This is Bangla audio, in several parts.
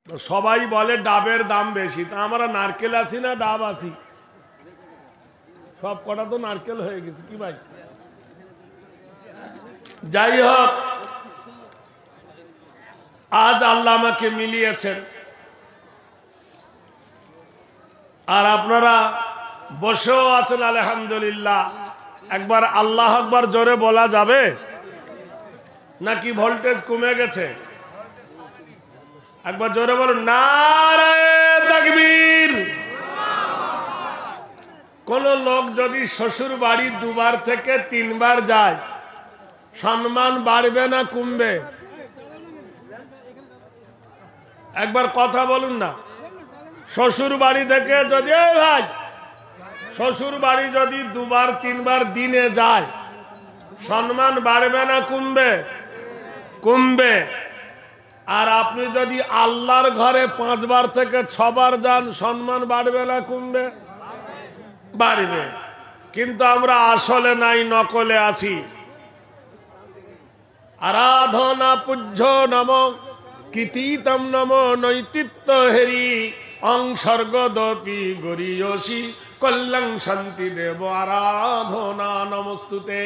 সবাই বলে ডাবের দাম বেশি, তা আমরা নারকেল আছি না ডাব আছি? সব কটা তো নারকেল হয়ে গেছে কি ভাই? যাই হোক, আজ আল্লাহ আমাকে মিলিয়েছেন, আর আপনারা বসেও আছেন আলহামদুলিল্লাহ। একবার আল্লাহ আকবার জোরে বলা যাবে নাকি ভোল্টেজ কমে গেছে? একবার জোরে বলুন, নারে তাকবীর। কোন লোক যদি শ্বশুর বাড়ি 2 বার থেকে 3 বার যায়, সম্মান বাড়বে না কমবে? একবার কথা বলুন না। শ্বশুর বাড়ি থেকে যদি, ভাই, শ্বশুর বাড়ি যদি 2 বার 3 বার দিনে যায়, সম্মান বাড়বে না কমবে? কমবে। আর আপনি যদি আল্লাহর ঘরে 5 বার থেকে 6 বার যান, সম্মান বাড়বে না কমবে? বাড়বে। কিন্তু আমরা আসলে নাই, নকলে আছি। আরাধনা পূজ্য নম কৃতিতম নম নৈতিত্য হেরি অংসর্গদপি গরিয়সী কল্যাণ শান্তি দেব আরাধনা নমস্তুতে।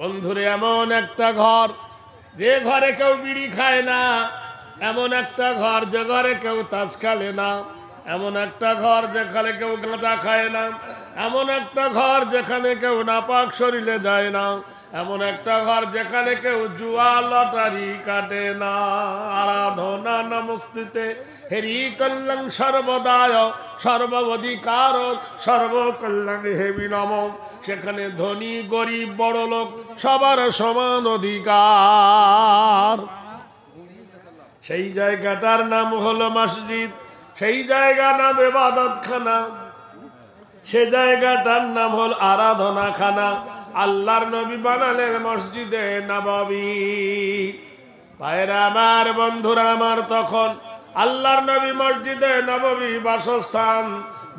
বন্ধুরে, এমন একটা ঘর যে ঘরে কেউ বিড়ি খায় না, এমন একটা ঘর যে ঘরে কেউ তাস খেলে না, এমন একটা ঘর যেখানে কেউ গাঁজা খায় না, এমন একটা ঘর যেখানে কেউ নাপাক শরীরে যায় না, এমন একটা ঘর যেখানে কেউ জুয়া লটারি কাটে না। আরাধনা নমস্তুতে হেরি কল্যাণ সর্বদায় সর্বধিকার সর্বকল্যাণ হেবি নম। সেখানে ধনী গরিব বড় লোক সবার সমান অধিকার। সেই জায়গাটার নাম হলো মসজিদ, সেই জায়গার নাম ইবাদতখানা, সে জায়গাটার নাম হল আরাধনা খানা। আল্লাহর নবী বানালেন মসজিদে নববী। ভাইরা আমার, বন্ধুরা আমার, তখন আল্লাহর নবী মসজিদে নববী বাসস্থান,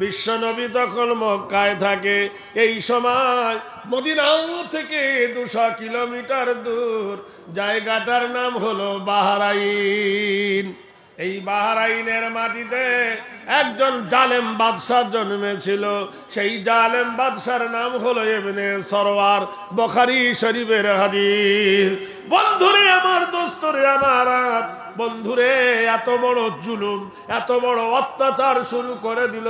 বিশ্ব নবী তখন মক্কায় থাকে। এই সময় মদিনা থেকে 200 কিলোমিটার দূর জায়গাটার নাম হলো বাহরাইন। এই বাহরাইনের মাটিতে একজন জালেম বাদশাহ জন্মেছিল। সেই জালেম বাদশার নাম হলো ইবনে সরওয়ার। বুখারী শরীফের হাদিস। বন্ধুরে আমার, দোস্তরে আমার, বন্ধুরে, এত বড় জুলুম, এত বড় অত্যাচার শুরু করে দিল।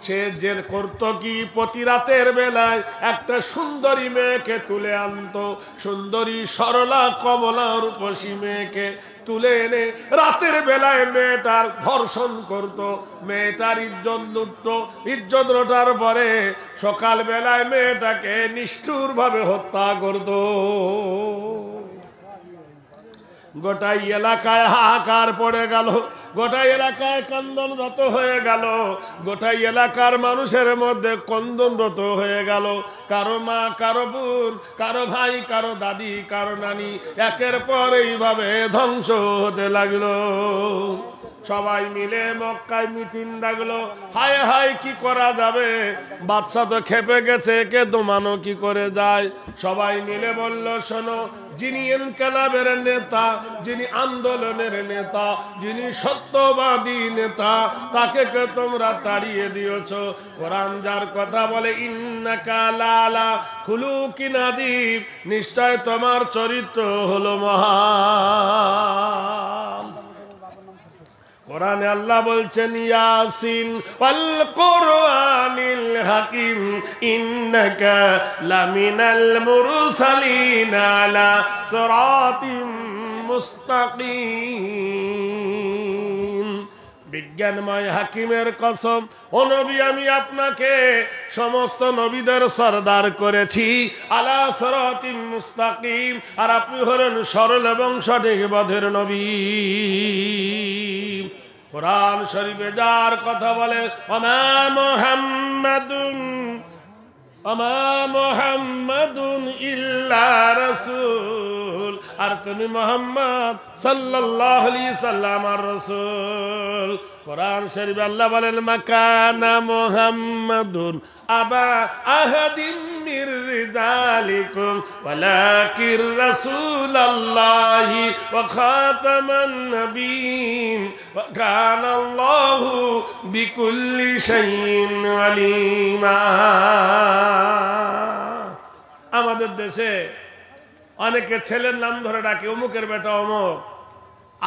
সে যে করত কি, প্রতি রাতের বেলায় একটা সুন্দরী মেয়েকে তুলে আনতো, সুন্দরী সরলা কমলা রূপসী মেয়েকে তুলে এনে রাতের বেলায় মেয়েটার ধর্ষণ করত, মেয়েটার ইজ্জত লুটত। ইজ্জত লোটার পরে সকাল বেলায় মেয়েটাকে নিষ্ঠুর ভাবে হত্যা করত। গোটাই এলাকায় হাহাকার পড়ে গেল, গোটাই এলাকায় কন্দনরত হয়ে গেল, গোটাই এলাকার মানুষের মধ্যে কন্দনরত হয়ে গেল। কারো মা, কারো বোন, কারো ভাই, কারো দাদি, কারো নানি একের পর এইভাবে ধ্বংস হতে লাগলো। সবাই মিলে মক্কায় মিটিং ডাকলো। হায় হায়, কি করা যাবে? বাদশা তো খেপে গেছে, কে দমানো কি করে যায়? সবাই মিলে বলল, শোনো, যিনি ইনকিলাবের নেতা, যিনি আন্দোলনের নেতা, যিনি সত্যবাদী নেতা, তাকে কে তোমরা তাড়িয়ে দিয়েছ? কোরআন যার কথা বলে, ইন্নাকা লালা খুলুকিন আযীম, নিশ্চয় তোমার চরিত্র হলো মহান। কোরআনে আল্লাহ বলছেন, ইয়াসিন ওয়াল কুরআনিল হাকিম ইন্নাকা লামিনাল মুরসালিন আলা সিরাতিম মুস্তাকিম। বিজ্ঞানময় হাকিমের কসম, ও নবী, আমি আপনাকে সমস্ত নবীদের সরদার করেছি, আলা সিরাতিম মুস্তাকিম, আর আপনি হলেন সরল এবং সঠিক পথের নবী। কোরআন শরীফে যার কথা বলে, ওমা মুহাম্মাদুন আমা মুহাম্মাদুন ইল্লা রাসূল, আর তুমি মুহাম্মদ সাল্লাল্লাহু আলাইহি সাল্লাম আর রাসূল। কোরআন শরীফে আল্লাহ বলেন মাকানা মুহাম্মাদুন আবা আহাদিন মির রিজালিকুম ওয়ালাকির রাসূলুল্লাহি ওয়া খাতামান নবিয়্যিন ওয়া কানাল্লাহু বিকুল্লি শাইইন আলিমা। আমাদের দেশে অনেকে ছেলের নাম ধরে ডাকে অমুকের বেটা অমুক,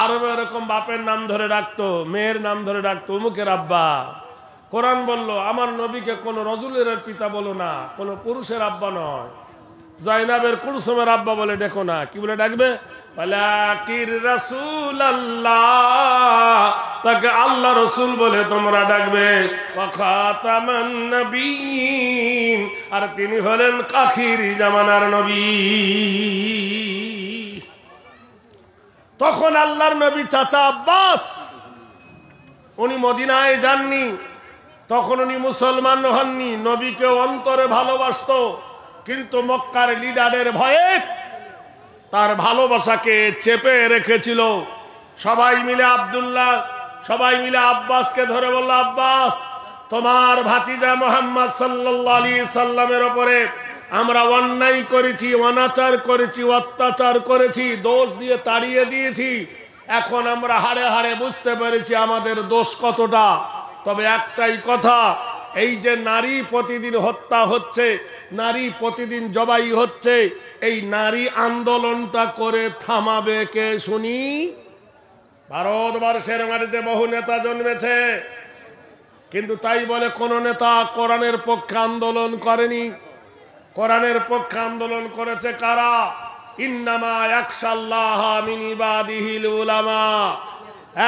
আরবে এরকম বাপের নাম ধরে ডাকতো, মেয়ের নাম ধরে ডাকতো অমুকের আব্বা। কোরআন বলল আমার নবীকে কোনো রজুলের পিতা বলো না, কোনো পুরুষের আব্বা নয়। জাইনাবের কুলসুমের আব্বা বলে ডেকো না, কি বলে ডাকবে? ওয়ালাকির রাসূলুল্লাহ, তাকে আল্লাহ রসুল বলে তোমরা ডাকবে। ওয়া খাতামান নবিয়্যিন, আর তিনি হলেন আখিরি জামানার নবী। তখন আল্লাহর নবী চাচা আব্বাস, উনি মদিনায় যাননি, তখন উনি মুসলমান হননি, নবীকে অন্তরে ভালোবাসতো, কিন্তু মক্কার লিডারের ভয়ে তার ভালোবাসাকে চেপে রেখেছিল। সবাই মিলে আব্দুল্লাহ, সবাই মিলে আব্বাসকে ধরে বলল, আব্বাস তোমার ভাতিজা মুহাম্মদ সাল্লাল্লাহু আলাইহি সাল্লামের উপরে আমরা অন্যায় করেছি, অনাচার করেছি, অত্যাচার করেছি, দোষ দিয়ে তাড়িয়ে দিয়েছি। এখন আমরা হাড়ে হাড়ে বুঝতে পেরেছি আমাদের দোষ কতটা। তবে একটাই কথা, এই যে নারী প্রতিদিন হত্যা হচ্ছে, নারী প্রতিদিন জবাই হচ্ছে, এই নারী আন্দোলনটা করে থামাবে কে শুনি? ভারতবর্ষের মাটিতে বহু নেতা জন্মেছে, কিন্তু তাই বলে কোন নেতা কোরআনের পক্ষে আন্দোলন করেনি। কোরআনের পক্ষে আন্দোলন করেছে কারা? ইন্নামা ইয়াখশাল্লাহা মিন ইবাদিহিল উলামা,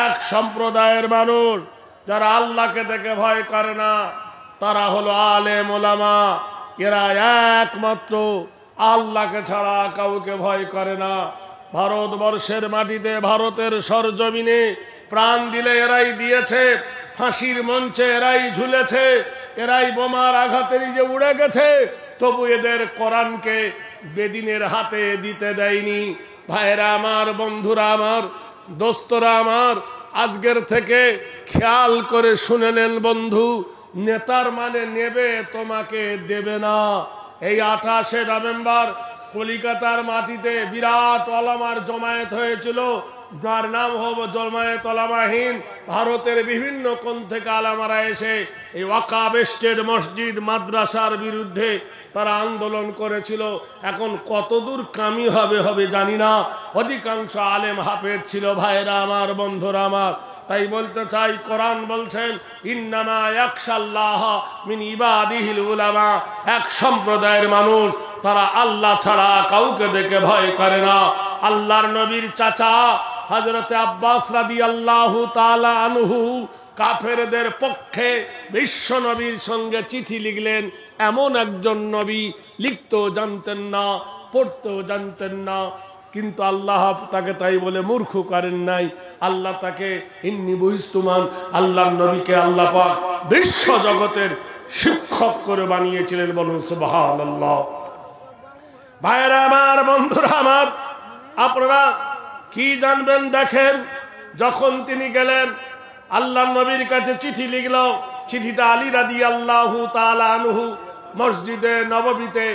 এক সম্প্রদায়ের মানুষ যারা আল্লাহকে দেখে ভয় করে না, তারা হলো আলেম ওলামা। এরা একমাত্র আল্লাহকে ছাড়া কাউকে ভয় করে না। ভারতবর্ষের মাটিতে, ভারতের সরজমিনে প্রাণ দিলে এরাই দিয়েছে, ফাঁসির মঞ্চে এরাই ঝুলেছে, এরাই বোমার আঘাতে নিজে উড়ে গেছে, তবু এদের কোরআনকে বেদিনের হাতে দিতে দেয়নি। ভাইরা আমার, বন্ধুরা আমার, দোস্তরা আমার, আজকের থেকে খেয়াল করে শুনে নেন বন্ধু, নেতার মানে নেবে, তোমাকে দেবে না। এই 28শে নভেম্বর কলিকাতার মাটিতে বিরাট ওলামার জমায়েত হয়েছিল, যার নাম হবো জমায়েত ওলামা হিন্দ। ভারতের বিভিন্ন কোণ থেকে আলেমারা এসে এই ওয়াকাফ স্টেট মসজিদ মাদ্রাসার বিরুদ্ধে তারা আন্দোলন করেছিল। এখন কতদূর কামি হবে জানি না, অধিকাংশ আলেম হাফেজ ছিল। ভাইরা আমার, বন্ধুরা আমার, তাই বলতে চাই, কোরআন বলছেন ইন্নামা ইয়াখশাল্লাহা মিন ইবাদিহিল উলামা, এক সম্প্রদায়ের মানুষ, তারা আল্লাহ ছাড়া কাউকে দেখে ভয় করে না। আল্লাহর নবীর চাচা হযরতে আব্বাস রাদিয়াল্লাহু তাআলা আনহু কাফেরদের পক্ষে বিশ্ব নবীর সঙ্গে চিঠি লিখলেন। এমন একজন নবী, লিখতেও জানতেন না, পড়তেও জানতেন না, কিন্তু আল্লাহ তাকে তাই বলে মূর্খ করেন নাই। আল্লাহ তাকে ইন্নী বুইস্তুমান, আল্লাহর নবীকে আল্লাহ পাক বিশ্ব জগতের শিক্ষক করে বানিয়েছিলেন। বলুন সুবহানাল্লাহ। ভাইরা আমার, বন্ধুরা আমার, আপনারা কি জানবেন দেখেন, যখন তিনি গেলেন আল্লাহর নবীর কাছে চিঠি লিখল, চিঠিটা আলী রাদিয়াল্লাহু তাআলা আনহু মসজিদে নববীতে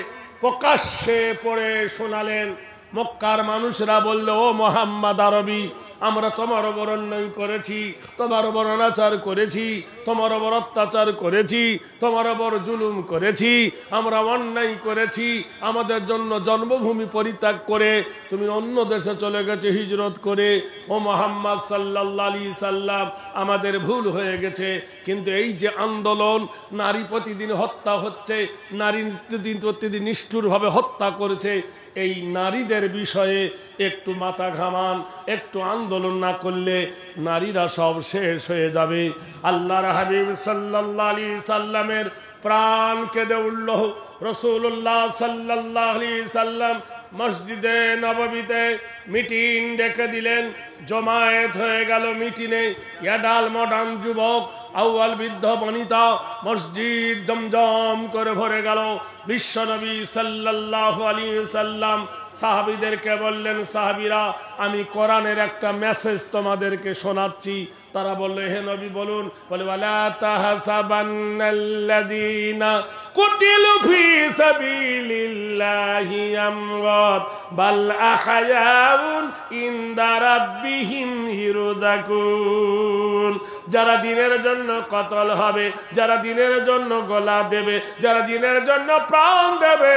প্রকাশ্যে পড়ে শোনালেন। মক্কার মানুষরা বলল, ও মুহাম্মদ আরবি, আমরা তোমার ওপর অন্যায় করেছি, তোমার ওপর অনাচার করেছি, তোমার ওপর অত্যাচার করেছি, তোমার ওপর জুলুম করেছি, আমরা অন্যায় করেছি। আমাদের জন্য জন্মভূমি পরিত্যাগ করে তুমি অন্য দেশে চলে গেছে হিজরত করে। ও মুহাম্মদ সাল্লাল্লাহু আলাইহি সাল্লাম, আমাদের ভুল হয়ে গেছে, কিন্তু এই যে আন্দোলন, নারী প্রতিদিন হত্যা হচ্ছে, নারী প্রতিদিন নিষ্ঠুরভাবে হত্যা করেছে, এই নারীদের বিষয়ে একটু মাথা ঘামান, একটু আন্দোলন না করলে নারীরা সব শেষ হয়ে যাবে। আল্লাহর হাবিব সাল্লাল্লাহু আলাইহি সাল্লামের প্রাণ কেঁদে উঠল। রাসূলুল্লাহ সাল্লাল্লাহু আলাইহি সাল্লাম মসজিদে নববীতে মিটিং ডেকে দিলেন। জমায়েত হয়ে গেল মিটিংয়ে। এডাল মডার্ন যুবক, আউয়াল বৃদ্ধ বনিতা, মসজিদ জমজম করে ভরে গেল। বিশ্বনবী সাল্লাল্লাহু আলাইহি সাল্লাম সাহাবীদেরকে বললেন, সাহাবীরা আমি কোরআনের একটা মেসেজ তোমাদেরকে শোনাচ্ছি। তারা বলল, হে নবী বলুন। বলে, ওয়ালা তাহসাবান্নাল্লাযীনা কুতিলু ফী সাবিলিল্লাহি আমওয়াত বাল আহয়াউন ইনদা রাব্বিহিম ইরযাকুন। যারা দিনের জন্য কতল হবে, যারা দিনের জন্য গলা দেবে, যারা দিনের জন্য প্রাণ দেবে,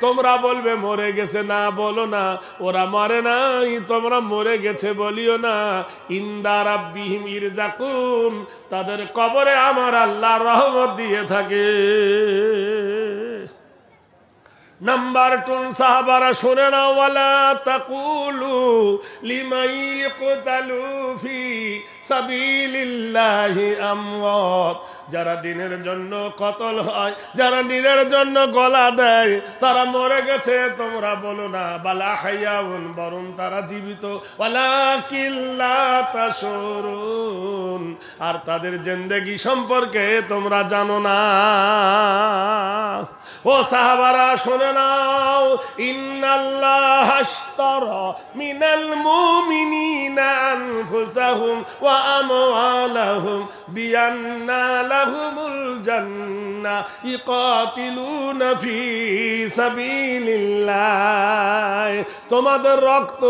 তোমরা বলবে মরে গেছে, না বলো না ওরা মরে নাই, তোমরা মরে গেছে বলিও না। ইনদা রাব্বিহিম ইরযাকুন, তাদের কবরে আমার আল্লাহ রহমত দিয়ে থাকে। নাম্বার 2, সাহাবারা শুনে নাও, ওয়ালা তাকুলু লিমান ইয়াকতালু ফি সাবিলিল্লাহি আমওয়াত। যারা দিনের জন্য কতল হয়, যারা দিনের জন্য গলা দেয়, তারা মরে গেছে তোমরা বলো না। বালা হায়াউন, বরং তারা জীবিত। ওয়ালাকিন লা তাশউরুন, আর তাদের জিন্দেগি সম্পর্কে তোমরা জানো না। ও সাহাবারা শুনে নাও, ইন্নাল্লাহ আশতারা মিনাল মুমিনিনা আনফুসাহুম ওয়া আমওয়ালাহুম বিআন্না লাহুমুল জান্নাহ ইকাতিলুনা ফি সাবিলিল্লাহ। তোমাদের রক্ত,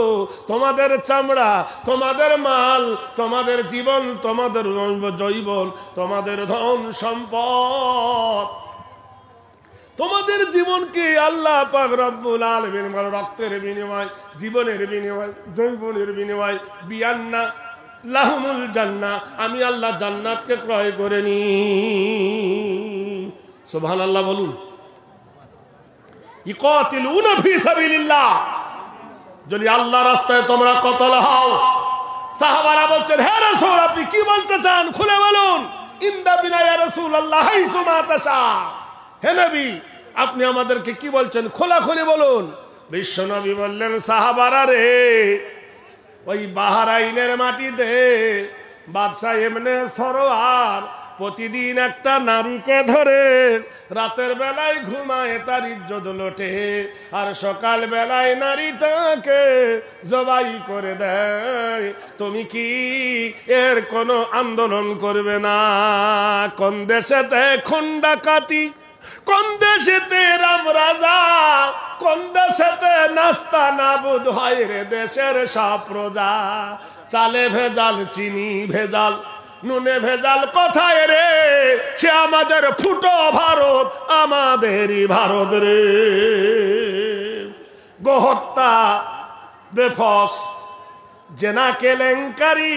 তোমাদের চামড়া, তোমাদের মাল, তোমাদের জীবন, তোমাদের জৈবন, তোমাদের ধন সম্পদ, তোমাদের জীবনকে আল্লাহ পাক রব্বুল আলামিন রক্তের বিনিময়, জীবনের বিনিময়, জৈবনের বিনিময়, বিআন্না লাহুমুল জান্নাহ, আমি আল্লাহ জান্নাতকে ক্রয় করে নি। সুবহানাল্লাহ বলুন। ইকাতিলুনা ফি সাবিলিল্লাহ, যদি আল্লাহ রাস্তায় তোমরা কতল হও। সাহাবারা বলছেন, হে রাসূল আপনি কি বলতে চান, খুলে বলুন। ইন্দা বিনা ইয়া রাসূলুল্লাহ হাইসু মা তাশা, হে নবী আপনি আমাদেরকে কি বলছেন, খোলাখুলি বলুন। বিশ্বনবী বললেন, সাহাবারা রে, ওই বাহরাইনের মাটিতে বাদশাহ ইবনে সরওয়ার প্রতিদিন একটা নারীকে ধরে রাতের বেলায় ঘুমায়, তার ইজ্জত লোটে, আর সকাল বেলায় নারীটাকে জবাই করে দেয়। তুমি কি এর কোনো আন্দোলন করবে না? কোন দেশেতে খুন ডাকাতি, কোন দেশেতে রাম রাজা, কোন দেশেতে নাস্তা নাবুদ হয় রে দেশের সব প্রজা। চালে ভেজাল, চিনি ভেজাল, নুনে ভেজাল, কোথায় রে সে আমাদের ফুটো ভারত, আমাদেরই ভারত রে। গোহত্যা, বেফস, জেনা কেলেঙ্কারি,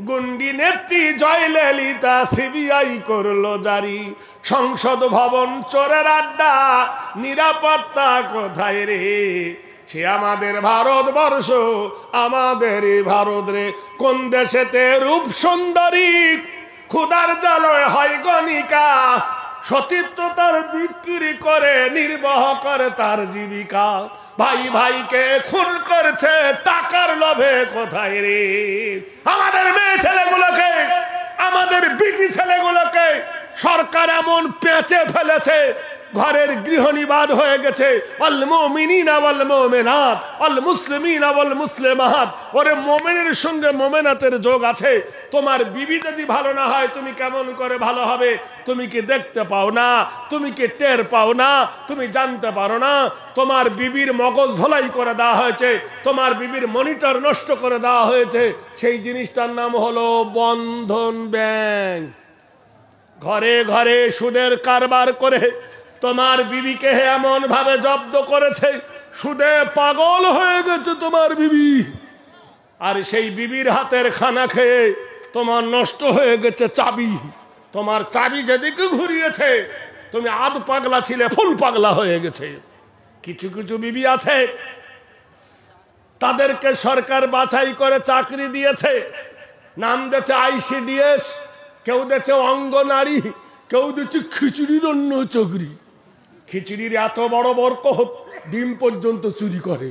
গুন্ডি নেত্রী জয়ললিতা সিবিআই করলো জারি। সংসদ ভবন চোরের আড্ডা, নিরাপত্তা কোথায় রে সে আমাদের ভারতবর্ষ, আমাদের ভারত রে। কোন দেশেতে রূপ সুন্দরী ক্ষুধার জ্বালায় হয় গণিকা, সতীত্ব তার বিক্রি করে নির্বাহ করে তার জীবিকা। ভাই ভাইকে খুন করছে টাকার লোভে, কোথায় রে আমাদের মেয়ে ছেলেগুলোকে, আমাদের বিটি ছেলেগুলোকে সরকার এমন পেঁচে ফেলেছে, ঘরের গৃহনিবাদ হয়ে গেছে। আল মুমিনিনা ওয়াল মুমিনাত আল মুসলিমিনা ওয়াল মুসলিমাত। ওরে মুমিনের সঙ্গে মুমিনাতের যোগ আছে। তোমার বিবি যদি ভালো না হয় তুমি কেমন করে ভালো হবে? তুমি কি দেখতে পাও না? তুমি কি টের পাও না? তুমি জানতে পারো না? তোমার বিবির মগজ ধোলাই করে দেওয়া হয়েছে, তোমার বিবির মনিটর নষ্ট করে দেওয়া হয়েছে। সেই জিনিসটার নাম হলো বন্ধন ব্যাংক। ঘরে ঘরে সুদের কারবার করে তোমার বিবিকে এমন ভাবে জব্দ করেছে, সুদে পাগল হয়ে গেছে তোমার বিবি। আর সেই বিবির হাতের খানা খেয়ে তোমার নষ্ট হয়ে গেছে চাবি। তোমার চাবি যেদিকে ঘুরিয়েছে তুমি আধ পাগলা ছিলে ফুল পাগলা হয়ে গেছে। কিছু কিছু বিবি আছে তাদেরকে সরকার বাছাই করে চাকরি দিয়েছে, নাম দিয়েছে ICDS, কেউ দিয়েছে অঙ্গনারী, কেউ দিচ্ছে খিচুড়ির অন্য চাকরি। খিচুড়ির এত বড় বরকত, ডিম পর্যন্ত চুরি করে,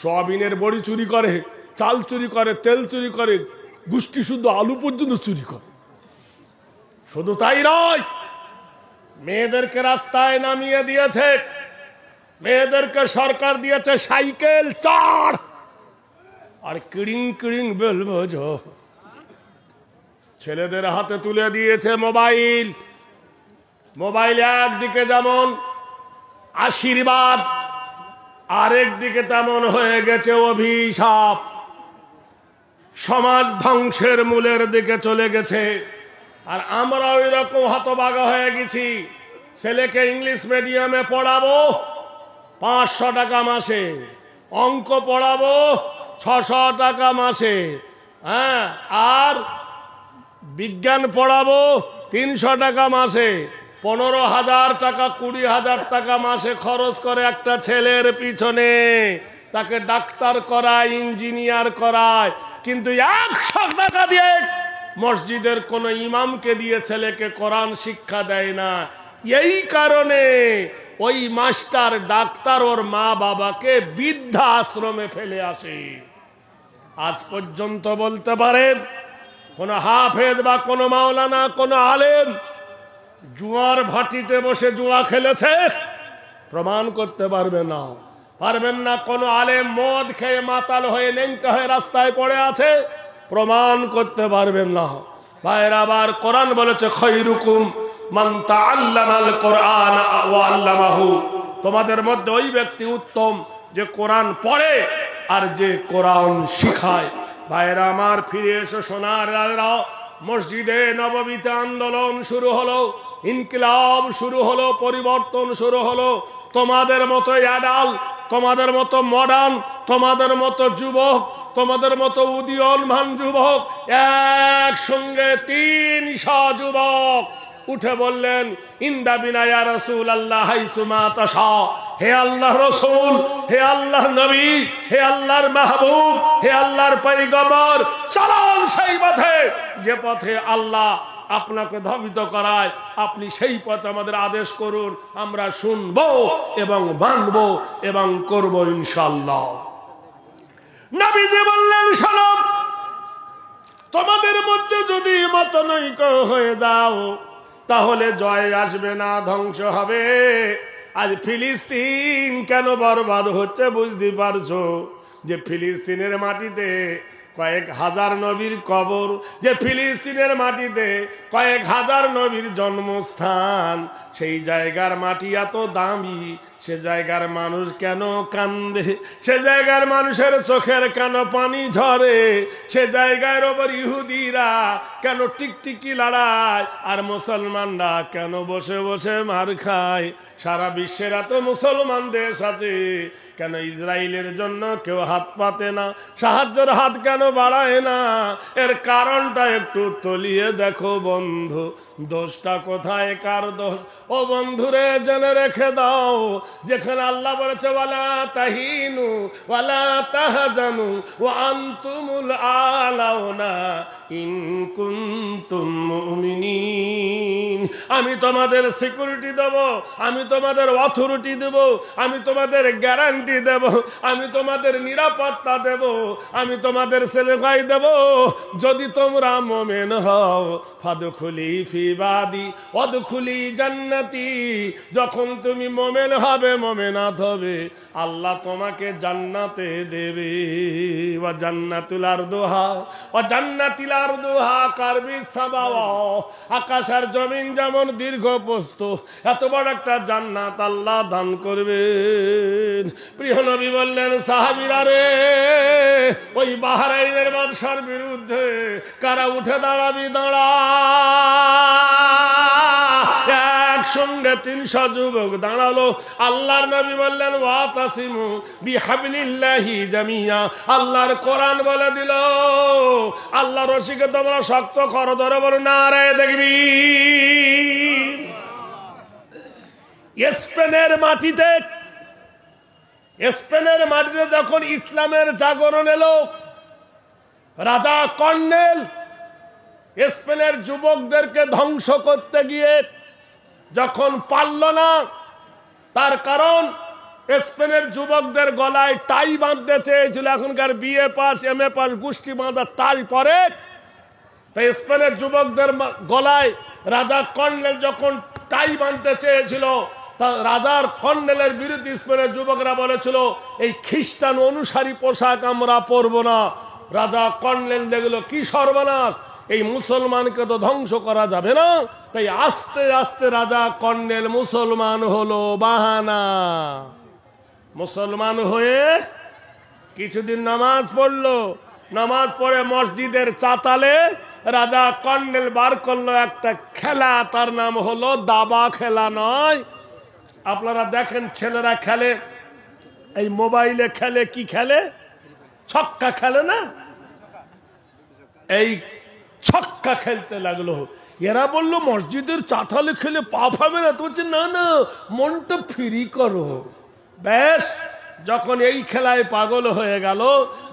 সয়াবিনের বড়ি চুরি করে, চাল চুরি করে, তেল চুরি করে, গুষ্টি শুদ্ধ আলু পর্যন্ত চুরি করে। শুধু তাই নয়, মেয়েদেরকে রাস্তায় নামিয়ে দিয়েছে, মেয়েদেরকে সরকার দিয়েছে সাইকেল চড় আর কিড়িং কিড়িং বেল বোঝো। ছেলেদের হাতে তুলে দিয়েছে মোবাইল। মোবাইল একদিকে যেমন আশীর্বাদ, আরেক দিকে তেমন হয়ে গেছে অভিশাপ। সমাজ ধ্বংসের মূলের দিকে চলে গেছে। আর আমরা ওই রকম হতভাগা হয়ে গেছি। ছেলেকে ইংলিশ মিডিয়ামে পড়াবো 500 টাকা মাসে, অঙ্ক পড়াবো 600 টাকা মাসে, হ্যাঁ, আর বিজ্ঞান পড়াবো 300 টাকা মাসে। 15,000 টাকা 20,000 টাকা মাসে খরচ করে একটা ছেলের পিছনে। তাকে ডাক্তার করায়, ইঞ্জিনিয়ার করায়, কিন্তু 100 টাকা দিয়ে মসজিদের কোন ইমামকে দিয়ে ছেলেকে কোরআন শিক্ষা দেয় না। এই কারণে ওই মাস্টার ডাক্তার ওর মা বাবাকে বৃদ্ধা আশ্রমে ফেলে আসে। আজ পর্যন্ত বলতে পারেন কোন হাফেজ বা কোন মাওলানা, কোন আলেম জুয়ার ভাটিতে বসে জুয়া খেলেছে? প্রমাণ করতে পারবেন না, পারবেন না। কোন আলেম মদ খেয়ে মাতাল হয়ে ন্যাংটা হয়ে রাস্তায় পড়ে আছে? প্রমাণ করতে পারবেন না। ভাইরা, আবার কোরআন বলেছে খায়রুকুম মান তাআল্লামাল কোরআন ওয়া আল্লামাহু, তোমাদের মধ্যে ওই ব্যক্তি উত্তম যে কোরআন পড়ে আর যে কোরআন শিখায়। ভাইরা আমার, ফিরে এসো সোনার লালেরা। মসজিদে নববীতে আন্দোলন শুরু হলো, ইনকিলাব শুরু হলো, পরিবর্তন শুরু হলো। তোমাদের মতো অ্যাডাল, তোমাদের মতো মডার্ন, তোমাদের মতো যুবক, তোমাদের মতো উদীয়মান যুবক, একসঙ্গে 300 যুবক উঠে বললেন ইন্দা বিনা ইয়া রাসূলুল্লাহ হাইসুমা তাশা, হে আল্লাহর রাসূল, হে আল্লাহর নবী, হে আল্লাহর মাহবুব, হে আল্লাহর পয়গম্বর, চলুন সেই পথে যে পথে আল্লাহ আপনাকে ধাবিত করায়। আপনি সেই পথে আমাদের আদেশ করুন, আমরা শুনবো এবং মানবো এবং করবো ইনশাআল্লাহ। নবীজি বললেন, শোনো, তোমাদের মধ্যে যদি মতনৈক্য হয়ে যাও তাহলে জয় আসবে না, ধ্বংস হবে। আজ ফিলিস্তিন কেন বরবাদ হচ্ছে বুঝতে পারছো? যে ফিলিস্তিনের মাটিতে কয়েক হাজার নবীর কবর, যে ফিলিস্তিনের মাটিতে কয়েক হাজার নবীর জন্মস্থান, সেই জায়গার মাটি এত দামি, সে জায়গার মানুষ কেন কান্দে? সে জায়গার মানুষের চোখের কেন পানি ঝরে? সে জায়গার ওপর ইহুদিরা কেন টিকটিকি লড়ায় আর মুসলমানরা কেন বসে বসে মার খায়? সারা বিশ্বের এত মুসলমান দেশ আছে, কেন ইসরায়েলের জন্য কেউ হাত পাতে না, সাহায্যের হাত কেন বাড়ায় না? এর কারণটা একটু তলিয়ে দেখো বন্ধু। দোষটা কোথায়, কার দোষ? ও বন্ধুরে, জেনে রেখে দাও, যেখানে আল্লাহ বলেছে ওয়ালা তাহিনু ওয়ালা তাহজানু ওয়া আনতুমুল আলাউনা ইন কুনতুম মুমিনিন, আমি তোমাদের সিকিউরিটি দেব, আমি তোমাদের অথরিটি দেব, আমি তোমাদের গ্যারান্টি দেব, আমি তোমাদের নিরাপত্তা দেব, আমি তোমাদের সেলেভাই দেব যদি তোমরা মুমিন হও। ফাদখুলি ফি বাদি ওয়াদখুলি জান্নাতি, যখন তুমি মুমিন হবে, মুমিনাত হবে, আল্লাহ তোমাকে জান্নাতে দেবে। ওয়া জান্নাতুল আরদুহা ওয়া জান্নাতিল আরদুহা কারবিস সামাওয়া, আকাশ আর জমিন যেমন দীর্ঘ প্রস্থ, এত বড় একটা জান্নাত আল্লাহ দান করবেন। প্রিয় নবী বললেন, সাহাবীরা রে, ওই বাহরাইনের বাদশার বিরুদ্ধে কারা উঠে দাঁড়াবি? দাঁড়া। একসঙ্গে 300 যুবক দাঁড়ালো। আল্লাহর নবী বললেন, ওয়াতাসিমু বিহাবলিল্লাহি জামিয়া, আল্লাহর কোরআন বলে দিল, আল্লাহর রশিকে তোমরা শক্ত করো, ধরে বলো নারে দেখবি। স্পেনের মাটিতে যখন ইসলামের জাগরণ এলো, রাজা কর্নেল স্পেনের যুবকদেরকে ধ্বংস করতে গিয়ে যখন পারল না, তার কারণ স্পেনের যুবকদের গলায় টাই বাঁধতে চেয়েছিল। এখনকার বিএ পাস, এমএ পাস গোষ্ঠী বাঁধা, তারপরে তাই স্পেনের যুবকদের গলায় রাজা কর্নেল যখন টাই বাঁধতে চেয়েছিল, তা রাজার কর্নেলের বিরুদ্ধে স্পেনের যুবকরা বলেছিল এই খ্রিস্টান অনুসারী পোশাক আমরা পরবো না। রাজা কর্নেল দেখলো কি সর্বনাশ, এই মুসলমানকে তো ধ্বংস করা যাবে না, তাই আস্তে আস্তে রাজা কর্নেল মুসলমান হলো। বাহানা। মুসলমান হয়ে কিছুদিন নামাজ পড়লো, নামাজ পড়ে মসজিদের চাতালে রাজা কর্নেল বার করলো একটা খেলা, তার নাম হলো দাবা খেলা। নয়, আপনারা দেখেন ছেলেরা খেলে, এই মোবাইলে খেলে, কি খেলে, ছক্কা খেলে না, এই ছক্কা খেলতে লাগলো। এরা বললো মসজিদের চাতালে খেলে পাপ হবে না, তো বলছে না না, মনটা ফ্রি করো। ব্যাস, যখন এই খেলায় পাগল হয়ে গেল,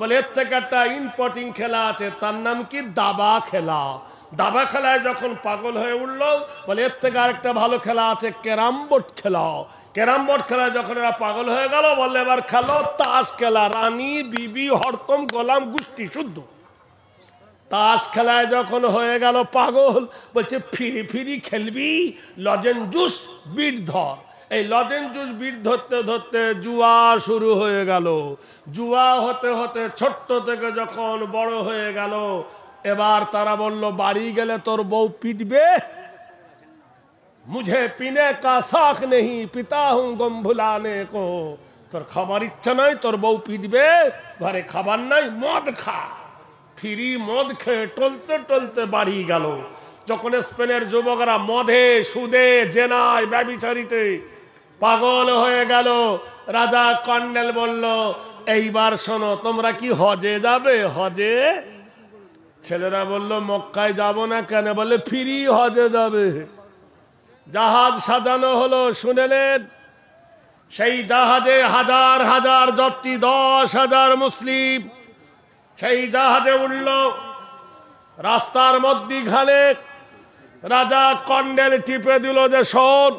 বলে এর থেকে একটা ইম্পর্টিং খেলা আছে, তার নাম কি দাবা খেলা। দাবা খেলায় যখন পাগল হয়ে উঠলো, বলে এর থেকে আরেকটা ভালো খেলা আছে, ক্যারাম বোর্ড খেলা। ক্যারাম বোর্ড খেলায় যখন এরা পাগল হয়ে গেল, বললে এবার খেলো তাস খেলা, রানী বিবি হরতম গোলাম গুষ্টি শুদ্ধ। তাস খেলায় যখন হয়ে গেল পাগল, বলছে ফিরি ফিরি খেলবি, লজেন জুস বিট ধর। এই লজেন জুস বিট ধরতে ধরতে জুয়া শুরু হয়ে গেল। জুয়া হতে হতে ছোট্ট থেকে যখন বড় হয়ে গেল, এবার তারা বলল বাড়ি গেলে তোর বউ পিটবে। মুঝে পিনে কা শখ নেই, পিতা হুঁ গম ভুলানে কো। তোর খাবার ইচ্ছা নাই, তোর বউ পিটবে, ঘরে খাবার নাই, মদ খা। ফিরি মদ খেয়ে টলতে টলতে বাড়ি গেল। যখন স্পেনের যুবকরা মদে, সুদে, জেনায়, ব্যভিচারিতে পাগল হয়ে গেল, রাজা কর্নেল বলল এইবার শোনো, তোমরা কি হজে যাবে? হজে? ছেলেরা বলল মক্কায় যাব না কেন? বলে ফিরি হজে যাবে। জাহাজ সাজানো হলো, শুনেলেন সেই জাহাজে হাজার হাজার যাত্রী, 10,000 মুসলিম সেই জাহাজে উঠল। রাস্তার মধ্যিখানে রাজা কর্নেল টিপে দিল যে শোন,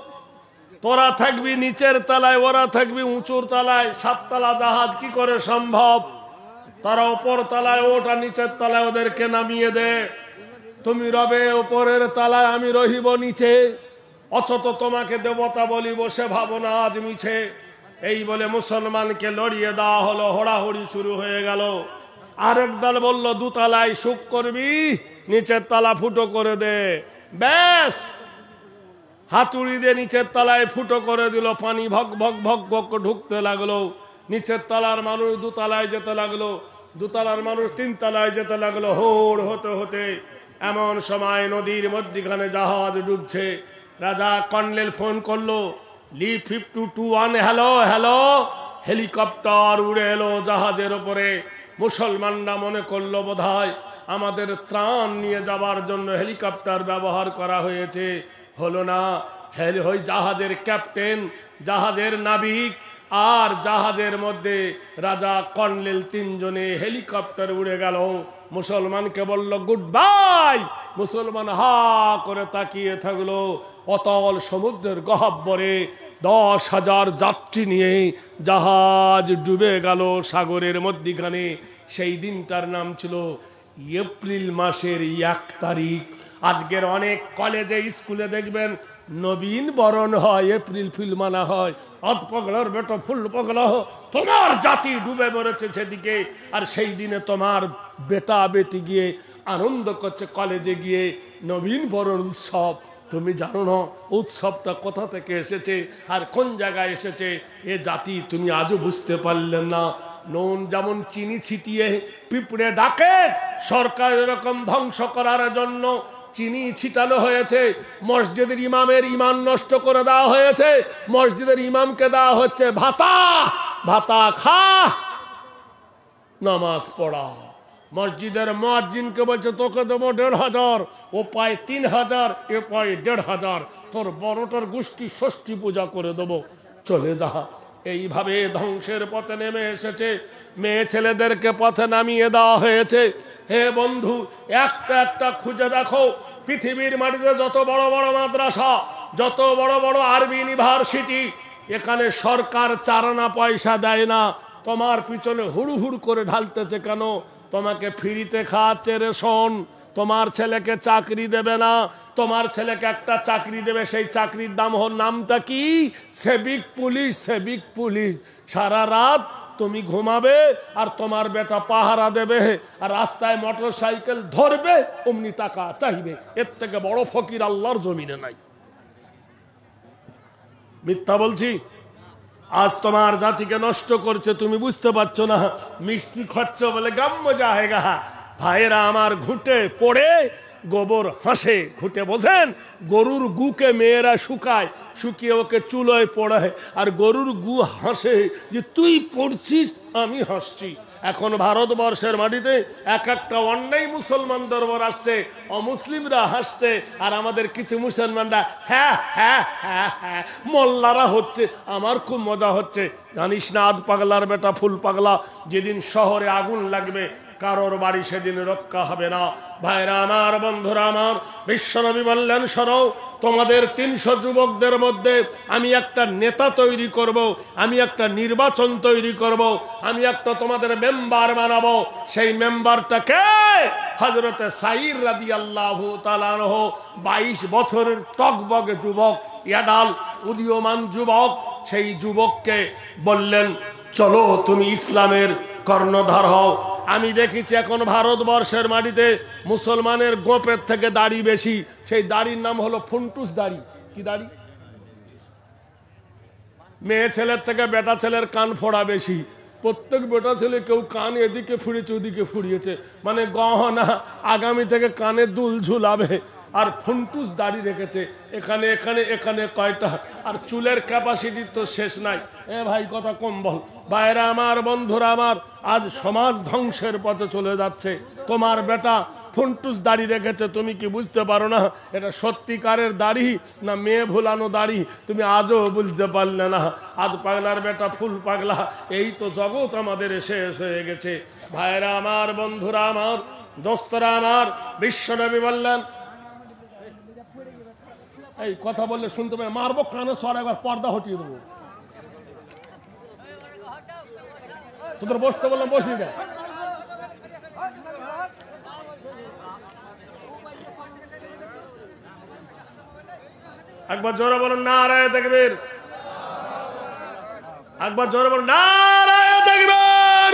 তোরা থাকবি নিচের তলায়, ওরা থাকবি উঁচুর তলায়। 7 তলা জাহাজ কি করে সম্ভব? তারা ওপর তলায় ওটা, নিচের তলায় ওদেরকে নামিয়ে দে। তুমি রবে ওপরের তলায়, আমি রহিব নিচে। অচত তোমাকে দেবতা বলি, বসে ভাবো না আজ মিছে। এই বলে মুসলমানকে লড়িয়ে দেওয়া হলো, হোড়াহুড়ি শুরু হয়ে গেল। আরেক দল বলল 2 তলায় সুখ করবি, নিচের তলা ফুটো করে দে। ব্যাস, হাতুড়ি দিয়ে নিচের তলায় ফুটো করে দিল, পানি ভক ভক ভক ভক ঢুকতে লাগলো। নিচের তলার মানুষ 2 তলায় যেতে লাগলো, 2 তলার মানুষ 3 তলায় যেতে লাগলো। হোড় হতে হতে এমন সময় নদীর মধ্যখানে জাহাজ ডুবছে। রাজা কর্নেল ফোন করলো, লি 5221, হ্যালো হ্যালো। হেলিকপ্টার উড়ে এলো জাহাজের উপরে। মুসলমানরা মনে করলো বোধহয় আমাদের ত্রাণ নিয়ে যাবার জন্য হেলিকপ্টার ব্যবহার করা হয়েছে। হলো না। ওই জাহাজের ক্যাপ্টেন, জাহাজের নাবিক আর জাহাজের মধ্যে রাজা কর্নেল 3 জনে হেলিকপ্টার উড়ে গেল। মুসলমানকে বলল গুড বাই। মুসলমান হা করে তাকিয়ে থাকলো। অতল সমুদ্রের গহ্বরে 10,000 যাত্রী নিয়ে জাহাজ ডুবে গেল সাগরের মধ্যিখানে। সেই দিনটার নাম ছিল এপ্রিল মাসের 1 তারিখ। আজকের অনেক কলেজে স্কুলে দেখবেন নবীন বরণ হয়, এপ্রিল ফুল মানা হয়। অধপগলার বেটো ফুল পগলা, তোমার জাতি ডুবে মরেছে সেদিকে, আর সেই দিনে তোমার বেটা বেটি গিয়ে আনন্দ করছে কলেজে গিয়ে নবীন বরণ উৎসব। তুমি জানো না উৎসবটা কোথা থেকে এসেছে আর কোন জায়গায় এসেছে? এ জাতি তুমি আজও বুঝতে পারলেন না। নুন যেমন চিনি ছিটিয়ে পিঁপড়ে ডাকে, সরকার এরকম ধ্বংস করার জন্য চিনি ছিটানো হয়েছে। মসজিদের ইমামের ইমান নষ্ট করে দেওয়া হয়েছে। মসজিদের ইমামকে দেওয়া হচ্ছে ভাতা, ভাতা খা, নামাজ পড়া। মসজিদের মুয়াজ্জিনকে বলছে তোকে দেবো 1,500, ও পায় 3,000, এ পায় 1,500। তোর বড়টার গোষ্ঠী ষষ্ঠী পূজা করে দেবো, চলে যা। এইভাবে ধ্বংসের পথে নেমে এসেছে। মেয়ে ছেলেদেরকে পথে নামিয়ে দেওয়া হয়েছে। হে বন্ধু, একটা একটা খুঁজে দেখো, পৃথিবীর মাটিতে যত বড় বড় মাদ্রাসা, যত বড় বড় আরবি ইউনিভার্সিটি, এখানে সরকার 4 আনা পয়সা দেয় না। তোমার পিছনে হুড় হুড় করে ঢালতেছে কেন? তোমাকে ফ্রিতে খাওয়াচ্ছে রেশন, তোমার ছেলেকে চাকরি দেবে না, তোমার ছেলেকে একটা চাকরি দেবে, সেই চাকরির নামটা কি? সেবিক পুলিশ। সেবিক পুলিশ। সারা রাত তুমি ঘুমাবে আর তোমার বেটা পাহারা দেবে, আর রাস্তায় মোটর সাইকেল ধরবে, অমনি টাকা চাইবে। এর থেকে বড় ফকির আল্লাহর জমিনে নাই। মিথ্যা বলছি? আজ তোমার জাতিকে নষ্ট করছে, তুমি বুঝতে পারছো না। মিষ্টি খাচ্ছ বলে গাম্য জায়গা। ভাইয়েরা আমার, ঘুঁটে পড়ে গোবর হাসে। ঘুঁটে বোঝেন? গরুর গুকে মেয়েরা শুকায়, শুকিয়ে ওকে চুলোয় পড়ায়, আর গরুর গু হাসে যে তুই পড়ছিস, আমি হাসছি। এখন ভারতবর্ষের মাটিতে এক একটা অন্যায় মুসলমান দরবার আসছে, অমুসলিমরা হাসছে, আর আমাদের কিছু মুসলমানরা হ্যাঁ হ্যাঁ হ্যাঁ হ্যাঁ মোল্লারা হচ্ছে। আমার খুব মজা হচ্ছে। জানিস না, আধ পাগলার বেটা ফুল পাগলা, যেদিন শহরে আগুন লাগবে কারোর বাড়ি সেদিন রক্ষা হবে না। ভাইরা আমার, বন্ধুরা আমার, বিশ্বনবী বললেন, শোনো, তোমাদের 300 যুবকদের মধ্যে আমি একটা নেতা তৈরি করব, আমি একটা নির্বাচন তৈরি করব, আমি একটা তোমাদের মেম্বার বানাবো। সেই মেম্বারটাকে হযরতে সাইর রাদিয়াল্লাহু তাআলা আনহু, 22 বছরের টকবগে যুবক, ইয়াডাল উদীয়মান যুবক, সেই যুবককে বললেন, চলো তুমি ইসলামের কর্ণধার হও। আমি দেখেছি এখন ভারতবর্ষের মাটিতে মুসলমানের গোপের থেকে দাড়ি বেশি। সেই দাড়ির নাম হলো ফুন্টুস দাড়ি। কি দাড়ি? মেয়ে ছেলের থেকে বেটা ছেলের কান ফোড়া বেশি। প্রত্যেক বেটা ছেলে কেউ কান এদিকে ফুড়িয়েছে, ওদিকে ফুড়িয়েছে, মানে গহনা আগামী থেকে কানে দুল ঝুলাবে। আর ফুন্টুস দাড়ি রেখেছে, এখানে এখানে এখানে কয়টা, আর চুলের ক্যাপাসিটি তো শেষ নাই। এ ভাই কথা কম বল। ভাইরা আমার, বন্ধুরা আমার, আজ সমাজ ধ্বংসের পথে চলে যাচ্ছে। তোমার বেটা ফুন্টুস দাড়ি রেখেছে, তুমি কি বুঝতে পারো না এটা সত্যিকারের দাড়ি না মেয়ে ভুলানো দাড়ি? তুমি আজও বুঝতে পারলে না। আধ পাগলার বেটা ফুল পাগলা, এই তো জগৎ আমাদের শেষ হয়ে গেছে। ভাইরা আমার, বন্ধুরা আমার, দোস্তরা আমার, বিশ্বনবী বললেন, এই কথা বললে শুনতে পাই, মারবো কানে সর, একবার পর্দা হটিয়ে দেবো। তোদের বসতে বললাম, বসিয়ে দেয়। একবার জোরে বলুন নারায়ে তাকবীর। একবার জোরে বলুন নারায়ে তাকবীর।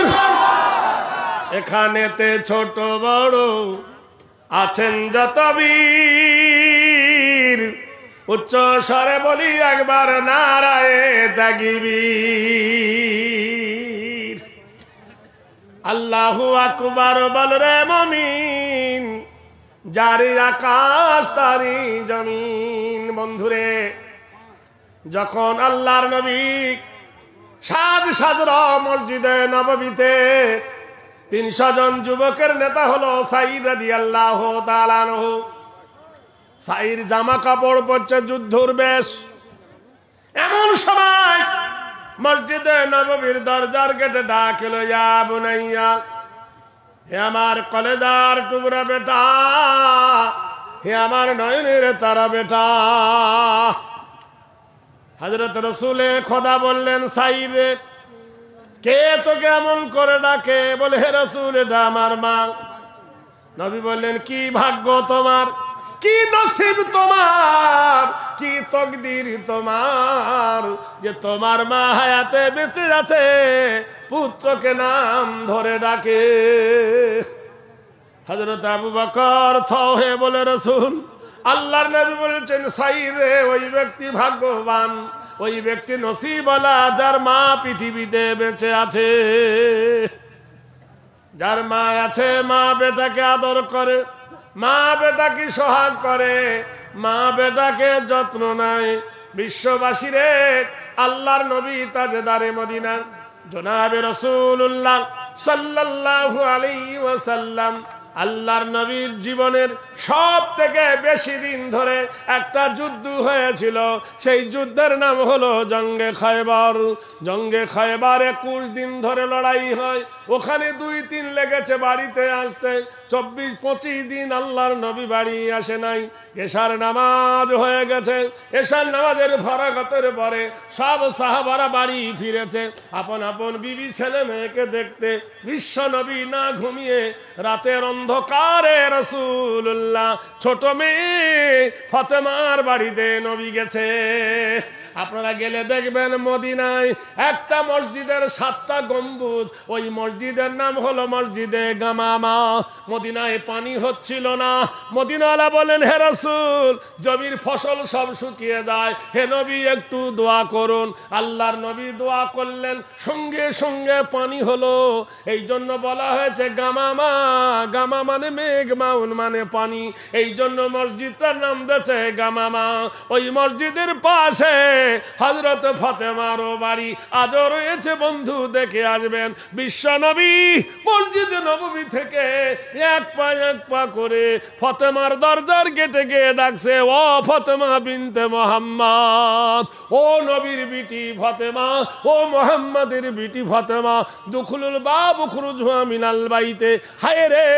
এখানেতে ছোট বড় আছেন যত বীর, উচ্চ স্বরে বলি একবার নারায়ে তাকবীর। আল্লাহু আকবার বল রে মুমিন, জারি আকাশ তারি জমিন। বন্ধুরে, যখন আল্লাহর নবী সাজরা মসজিদে নববীতে 300 জন যুবকের নেতা হলো সাইর রাদিয়াল্লাহু তাআলা আনহু। সাইর জামা কাপড় পরছে যুদ্ধর বেশ। এমন সময় মসজিদে নববীর দরজার গেটে ডাক এলো, ইয়া বুনাইয়া, হে আমার কলেজার টুকরা বেটা, হে আমার নয়নের তারা বেটা। হযরত রাসূলে খোদা বললেন, সাইরে, কে তোকে এমন করে ডাকে? বলে, হে রাসূল, এটা আমার মা। নবী বললেন, কি ভাগ্য তোমার, কি নসিব তোমার, কি তকদির তোমার যে তোমার মা হায়াতে বেঁচে আছে, পুত্রকে নাম ধরে ডাকে। হযরত আবু বকর থহে বলে, রাসূল, আল্লাহর নবী বলেছেন, সাইরে, ওই ব্যক্তি ভাগ্যবান, ওই ব্যক্তি নসিবওয়ালা যার মা পৃথিবীতে বেঁচে আছে। যার মা আছে, মা বেটাকে আদর করে, মা বেটাকে সোহাগ করে, মা বেটাকে যত্ন নেয়। বিশ্ববাসীরে, আল্লাহর নবী তাজদারে মদিনা জনাবে রাসূলুল্লাহ সাল্লাল্লাহু আলাইহি ওয়াসাল্লাম, আল্লাহর নবীর জীবনের সব থেকে বেশি দিন ধরে একটা যুদ্ধ হয়েছিল। সেই যুদ্ধের নাম হলো জঙ্গে খয়বর। জঙ্গে খয়বর 21 দিন ধরে লড়াই হয়। ওখানে 2-3 লেগেছে বাড়িতে আসতে, 24-25 দিন আল্লাহর নবী বাড়ি আসে নাই। এশার নামাজ হয়ে গেছে, এশার নামাজের ফরাগতের পরে সব সাহাবারা বাড়ি ফিরেছে আপন আপন বিবি ছেলে মেয়েকে দেখতে। বিশ্ব নবী না ঘুমিয়ে রাতের অন্ধকারে রাসূলুল্লাহ ছোট মেয়ে ফাতেমার বাড়িতে নবী গেছে। আপনারা গেলে দেখবেন মদিনায় একটা মসজিদের 7টা গম্বুজ, ওই মসজিদের নাম হলো মসজিদে গামামা। মদিনায় পানি হচ্ছিল না, মদিনাওয়ালা বলেন হে রাসূল জমির ফসল সব শুকিয়ে যায়, হে নবী একটু দোয়া করুন। আল্লাহর নবী দোয়া করলেন, সঙ্গে সঙ্গে পানি হলো। এই জন্য বলা হয়েছে গামামা, গামা মানে মেঘ, মাউন মানে পানি, এই জন্য মসজিদটার নাম দিয়েছে গামামা। ওই মসজিদের পাশে হযরত ফাতেমারও বাড়ি আজও রয়েছে, বন্ধু দেখে আসবেন। বিশ্ব নবী মসজিদ নববী থেকে এক পা করে ফাতেমার দরজার গেটে গিয়ে ডাকছে, ও ফাতেমা বিনতে মুহাম্মদ, ও নবীর বিটি ফাতেমা, ও মুহাম্মাদের বিটি ফাতেমা, দুখুলুল বাব খুরুজুহা মিনাল বাইতে। হায় রে,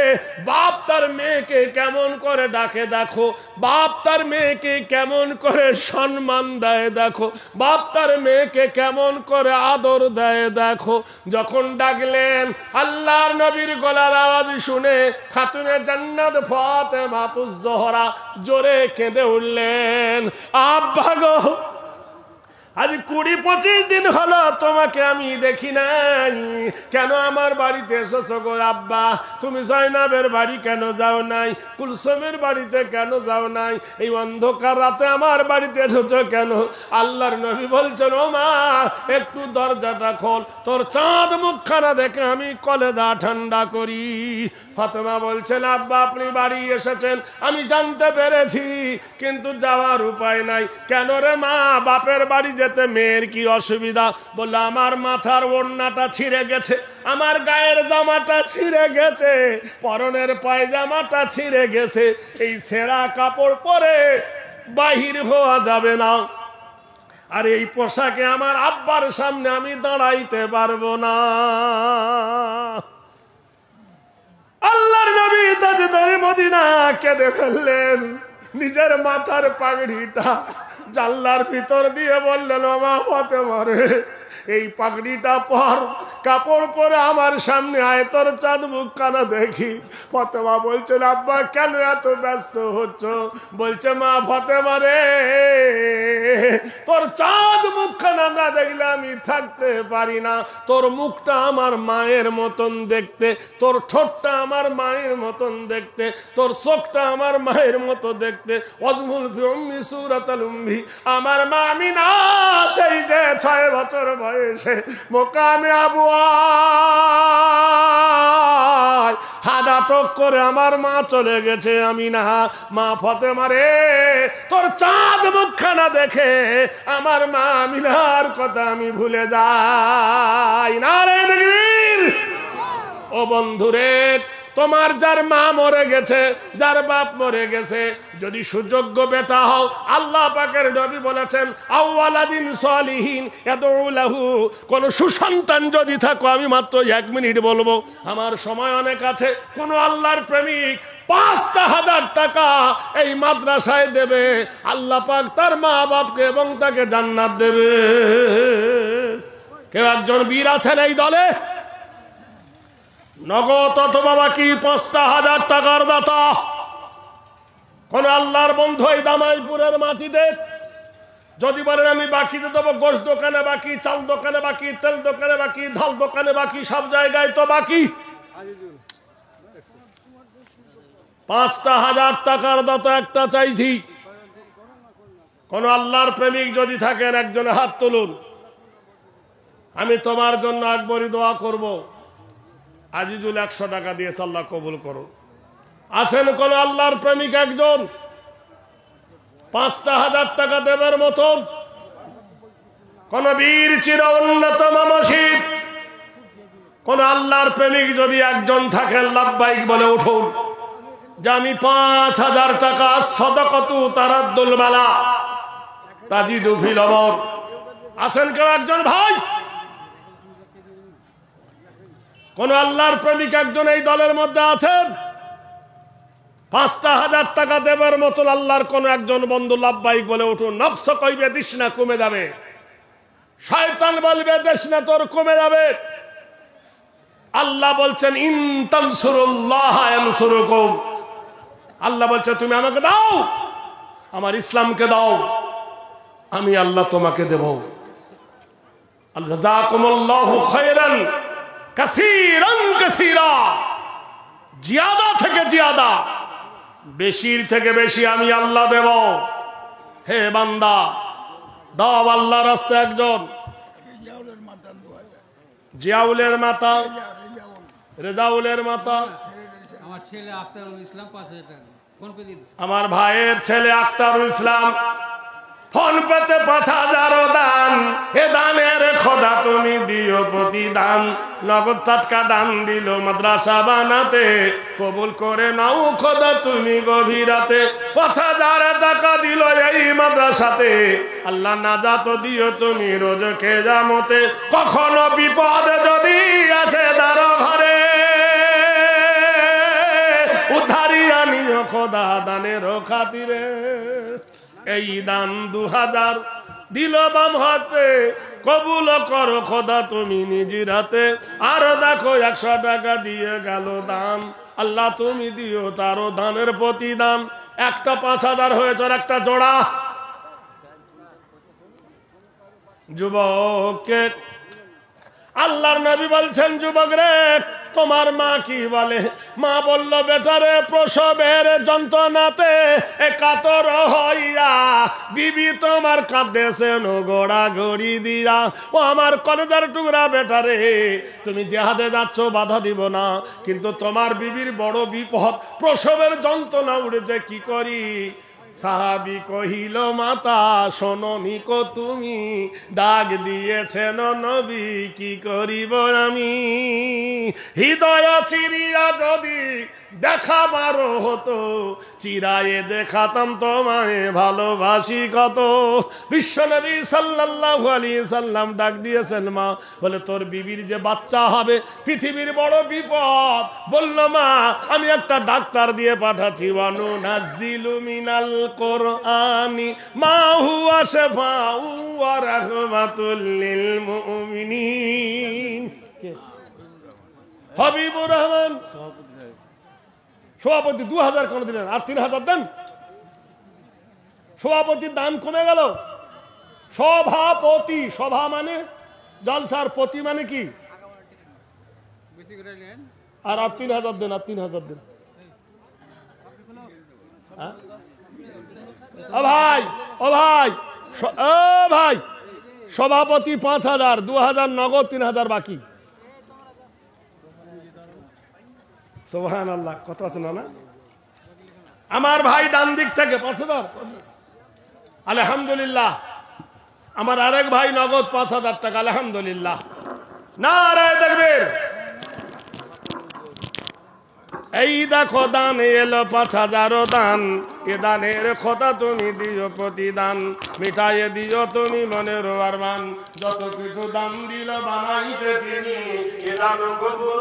বাপ তার মেয়েকে কেমন করে ডাকে দেখো, বাপ তার মেয়েকে কেমন করে সম্মান দেয় দেখো, বাপ তার মেয়েকে কেমন করে আদর দেয় দেখো। যখন ডাকলেন আল্লাহর নবীর গলার আওয়াজ শুনে খাতুনে জান্নাত ফাতেমাতুজ জোহরা জোরে কেঁদে উঠলেন, আব্বা গো আজ 20-25 দিন হলো তোমাকে আমি দেখি নাই, কেন আমার বাড়িতে এসেছো গো আব্বা? তুমি জয়নাবের বাড়ি কেন যাও নাই? কুলসুমের বাড়িতে কেন যাও নাই? এই অন্ধকার রাতে আমার বাড়িতে এসেছো কেন? আল্লাহর নবী বলছেন, ও মা একটু দরজাটা খোল, তোর চাঁদ মুখখানা দেখে আমি কলেজা ঠান্ডা করি। ফাতেমা বলছেন, আব্বা আপনি বাড়ি এসেছেন আমি জানতে পেরেছি, কিন্তু যাওয়ার উপায় নাই। কেন রে মা, বাপের বাড়ি যেতে মেয়ের কি অসুবিধা? বলল, আমার মাথার ওড়নাটা ছিঁড়ে গেছে, আমার গায়ের জামাটা ছিঁড়ে গেছে, পরনের পায়জামাটা ছিঁড়ে গেছে, এই ছেঁড়া কাপড় পরে বাহির হওয়া যাবে না, আর এই পোশাকে আমার আব্বার সামনে আমি দাঁড়াইতে পারবো না। আল্লাহর নবী তাজদারে মদিনা কেঁদে ফেললেন, নিজের মাথার পাগড়িটা জানলার ভিতর দিয়ে বললেন, ও মা ফাতেমা রে, এই পাগড়িটা পর, কাপড় পরে আমার সামনে আয়, তোর চাঁদ মুখখানা দেখি। ফাতেমা বলছেন, আব্বা কেন এত ব্যস্ত হচ্ছ? বলছে, মা ফাতেমা রে, তোর চাঁদ মুখখানা না দেখলে আমি থাকতে পারি না। তোর মুখটা আমার মায়ের মতন দেখতে, তোর ঠোঁটটা আমার মায়ের মতন দেখতে, তোর চোখটা আমার মায়ের মতো দেখতে। অজমুল ফি উম্মি সূরাতুল উম্মি, আমার মা আমিনা সেই যে 6 বছর বয়সে মোকামে আবু হাডাটক করে আমার মা চলে গেছে। আমিনা, মা ফাতেমা রে, তোর চাঁদ মুখখানা দেখে আমার মা আমিনার কথা আমি ভুলে যাই। নারে তাকবীর। ও বন্ধুরে, তোমার যার মা মরে গেছে, যার বাপ মরে গেছে, যদি সুযোগ্য বেটা হও, আল্লাহ পাকের নবী বলেছেন, আওয়ালাদিন সলিহিন ইয়াদউ লাহু, কোন সুসন্তান যদি থাকো, আমি মাত্র 1 মিনিট বলবো, আমার সময় অনেক আছে, কোন আল্লাহর প্রেমিক 5,000 টাকা এই মাদ্রাসায় দেবে, আল্লাহ পাক তার মা বাপকে এবং তাকে জান্নাত দেবে। কেউ একজন বীর আছেন এই দলে? নগদ অথবা বাকি 5,000 টাকার দাতা কোন আল্লাহর বন্ধু এই দামাইপুরের মাটিতে যদি বলেন আমি বাকিতে দেবো, গোশ দোকানে বাকি, চাল দোকানে বাকি, তেল দোকানে বাকি, ধাল দোকানে বাকি, সব জায়গায় তো বাকি। 5,000 টাকার দাতা একটা চাইছি। কোন আল্লাহর প্রেমিক যদি থাকেন, একজনে হাত তুলুন, আমি তোমার জন্য একবারই দোয়া করব। আজিজুল 100 টাকা দিয়েছে, আল্লাহ কবুল করুন। আছেন কোন আল্লাহর প্রেমিক একজন 5,000 টাকা দেবার মতন? কোন বীর চির উন্নতম মসজিদ, কোন আল্লাহর প্রেমিক যদি একজন থাকেন, লাব্বাইক বলে উঠুন যে আমি 5,000 টাকা সাদাকাতু তারাদ্দুল বালা তাজিদু ফিল আমর। আছেন কেউ একজন ভাই? কোন আল্লাহর প্রেমিক একজন এই দলের মধ্যে আছেন? 5,000 টাকা দেবার মতন আল্লাহর কোন একজন বন্ধু লাভবাহিক বলে উঠুন। নফস কইবে দিস না, কমে যাবে। শয়তান বলবে দেশ না, তোর কমে যাবে। আল্লাহ বলছেন ইন তানসুরুল্লাহ ইয়ানসুরুকুম। আল্লাহ বলছে তুমি আমাকে দাও, আমার ইসলামকে দাও, আমি আল্লাহ তোমাকে দেব। জাযাকুমুল্লাহু খায়রান কাসীরান কাসীরা। জিয়াদা থেকে জিয়াদা, বেশির থেকে বেশি আমি আল্লাহ দেব। হে বান্দা, দাও আল্লাহ রাস্তায়। একজন জিয়াউলের মাতা, রেজাউলের মাতা, আমার ছেলে আখতারুল ইসলাম 5,000 টাকা ফোন পে দিন। আমার ভাইয়ের ছেলে আখতারুল ইসলাম ফোন পেতে 5,000 দান। এ দানের খোদা তুমি দিও প্রতিদান। নগদ টাটকা দান দিল মাদ্রাসা বানাতে, কবুল করে নাও খোদা তুমি গভীরাতে। 5,000 টাকা দিল এই মাদ্রাসাতে, আল্লাহ নাজাত দিও তুমি রোজ কিয়ামতে। কখনো বিপদ যদি আসে দ্বার ঘরে, উদ্ধারিয়া নিও খোদা দানের খাতিরে। এই দান 2,000 দিল বাম হাতে, কবুল করো খোদা তুমি নিজ রাতে। আর দেখো 100 টাকা দিয়ে গেল দান, আল্লাহ তুমি দিও তারও দানের প্রতিদান। একটা 5,000 হয়েছে, একটা জোড়া। যুবককে আল্লাহর নবী বলছেন, যুবক রে তোমার মা কি বলে? মা বলল, বেটারে প্রসবের যন্ত্রণাতে কাতর হইয়া বিবি তোমার কাঁদেছে গোড়া গড়ি দিয়া। ও আমার কলেজার টুকরা বেটারে, তুমি জিহাদে যাচ্ছ, বাধা দিব না, কিন্তু তোমার বিবির বড় বিপদ, প্রসবের যন্ত্রণা উঠেছে, কি করি? সাহাবী কহিল, মাতা শোনোনি কো তুমি, ডাক দিয়েছেন নবী, কি করিব আমি? হৃদয় চিরিয়া যদি দেখাবার হতো, চিরায়ে দেখাতাম তোমায় ভালোবাসি কত। বিশ্বনবী সাল্লাল্লাহু আলাইহি সাল্লাম ডাক দিয়েছেন মা, বলে তোর বিবির যে বাচ্চা হবে পৃথিবীর বড় বিপদ। বলল, মা আমি একটা ডাক্তার দিয়ে পাঠাচ্ছি। ওয়ানুনাজ্জিলু মিনাল কোরআনি মা হুয়া শিফাউ ওয়া রাহমাতুল লিল মুমিনিন। হাবিবুর রহমান সভাপতি 2,000 কোন দিলেন, আর 3,000 দেন। সভাপতির দান কমে গেল। সভাপতি, সভা মানে জলসার, পতি মানে কি? আর 3,000 দেন, আর 3,000 দেন। ও ভাই, ও ভাই, ও ভাই, সভাপতি 5,000, 2,000 নগদ, 3,000 বাকি। সুবহানাল্লাহ, কত আছে না? আমার ভাই ডান দিক থেকে 5,000, আলহামদুলিল্লাহ। আমার আরেক ভাই নগদ 5,000 টাকা, আলহামদুলিল্লাহ। নারায়ে তাকবীর। এই দেখো দান এলো 5,000 দান। এ দানের খোদা তুমি দিও প্রতিদান, মিটাইয়ে দিও তুমি মনের আরমান। যত কিছু দান দিল বানাইতে তিনি, এ দান কবুল